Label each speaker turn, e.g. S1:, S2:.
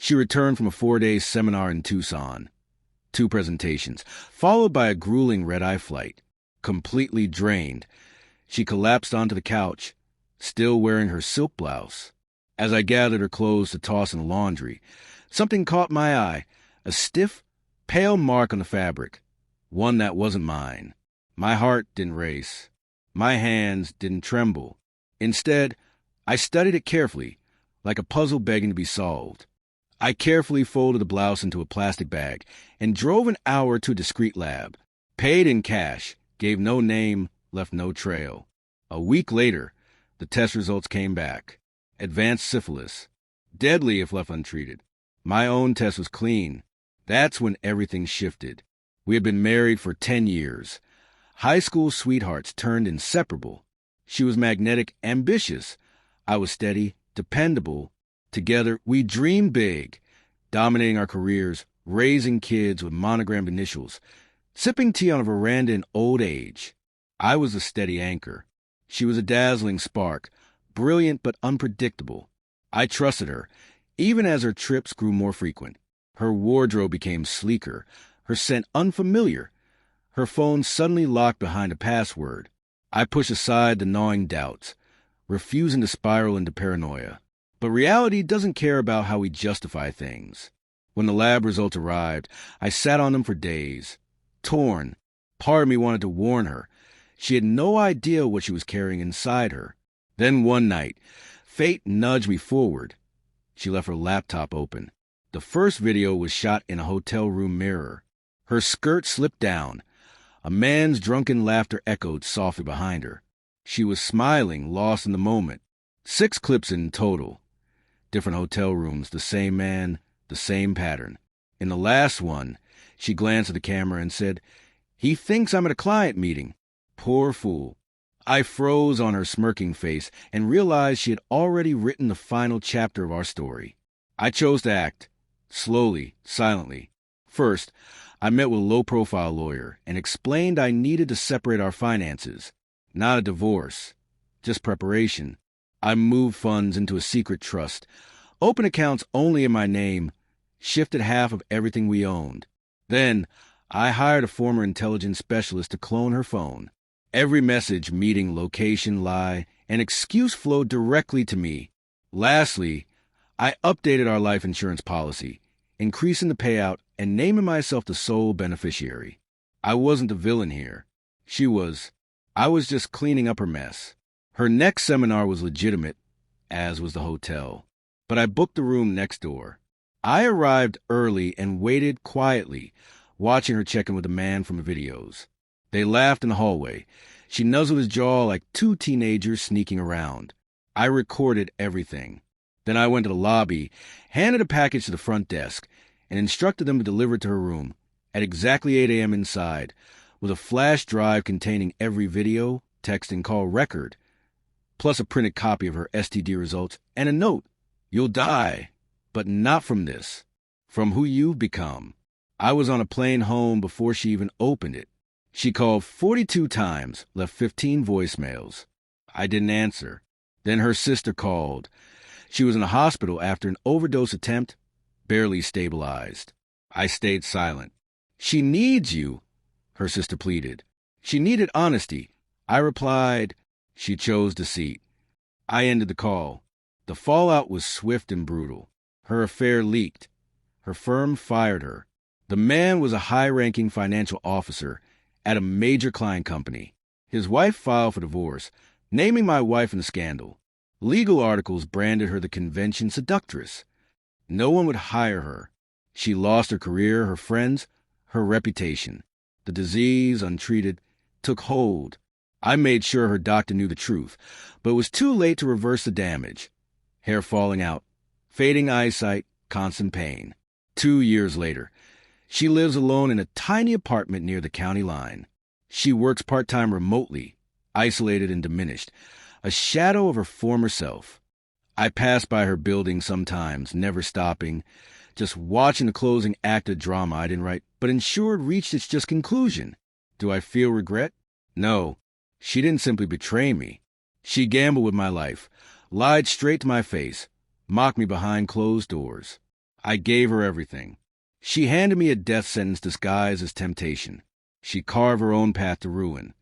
S1: She returned from a 4-day seminar in Tucson, 2 presentations, followed by a grueling red-eye flight. Completely drained, she collapsed onto the couch, still wearing her silk blouse. As I gathered her clothes to toss in the laundry, something caught my eye, a stiff, pale mark on the fabric, one that wasn't mine. My heart didn't race. My hands didn't tremble. Instead, I studied it carefully, like a puzzle begging to be solved. I carefully folded the blouse into a plastic bag and drove an hour to a discreet lab. Paid in cash, gave no name, left no trail. A week later, the test results came back. Advanced syphilis. Deadly if left untreated. My own test was clean. That's when everything shifted. We had been married for 10 years. High school sweethearts turned inseparable. She was magnetic, ambitious. I was steady, dependable. Together, we dreamed big, dominating our careers, raising kids with monogrammed initials, sipping tea on a veranda in old age. I was a steady anchor. She was a dazzling spark, brilliant but unpredictable. I trusted her, even as her trips grew more frequent. Her wardrobe became sleeker, her scent unfamiliar. Her phone suddenly locked behind a password. I pushed aside the gnawing doubts, refusing to spiral into paranoia. But reality doesn't care about how we justify things. When the lab results arrived, I sat on them for days. Torn, part of me wanted to warn her. She had no idea what she was carrying inside her. Then one night, fate nudged me forward. She left her laptop open. The first video was shot in a hotel room mirror. Her skirt slipped down. A man's drunken laughter echoed softly behind her. She was smiling, lost in the moment. 6 clips in total. Different hotel rooms, the same man, the same pattern. In the last one, she glanced at the camera and said, "He thinks I'm at a client meeting." Poor fool. I froze on her smirking face and realized she had already written the final chapter of our story. I chose to act, slowly, silently. First, I met with a low-profile lawyer and explained I needed to separate our finances. Not a divorce, just preparation. I moved funds into a secret trust, opened accounts only in my name, shifted half of everything we owned. Then, I hired a former intelligence specialist to clone her phone. Every message, meeting, location, lie, and excuse flowed directly to me. Lastly, I updated our life insurance policy, increasing the payout and naming myself the sole beneficiary. I wasn't the villain here. She was. I was just cleaning up her mess. Her next seminar was legitimate, as was the hotel. But I booked the room next door. I arrived early and waited quietly, watching her check in with the man from the videos. They laughed in the hallway. She nuzzled his jaw like 2 teenagers sneaking around. I recorded everything. Then I went to the lobby, handed a package to the front desk, and instructed them to deliver it to her room at exactly 8 a.m. inside, with a flash drive containing every video, text, and call record, plus a printed copy of her STD results and a note. "You'll die, but not from this, from who you've become." I was on a plane home before she even opened it. She called 42 times, left 15 voicemails. I didn't answer. Then her sister called. She was in the hospital after an overdose attempt, barely stabilized. I stayed silent. "She needs you," her sister pleaded. She needed honesty. I replied, "She chose deceit." I ended the call. The fallout was swift and brutal. Her affair leaked. Her firm fired her. The man was a high-ranking financial officer at a major client company. His wife filed for divorce, naming my wife in the scandal. Legal articles branded her the convention seductress. No one would hire her. She lost her career, her friends, her reputation. The disease, untreated, took hold. I made sure her doctor knew the truth, but it was too late to reverse the damage. Hair falling out, fading eyesight, constant pain. 2 years later, she lives alone in a tiny apartment near the county line. She works part-time remotely, isolated and diminished, a shadow of her former self. I pass by her building sometimes, never stopping, just watching the closing act of drama I didn't write, but ensured reached its just conclusion. Do I feel regret? No. She didn't simply betray me. She gambled with my life, lied straight to my face, mocked me behind closed doors. I gave her everything. She handed me a death sentence disguised as temptation. She carved her own path to ruin.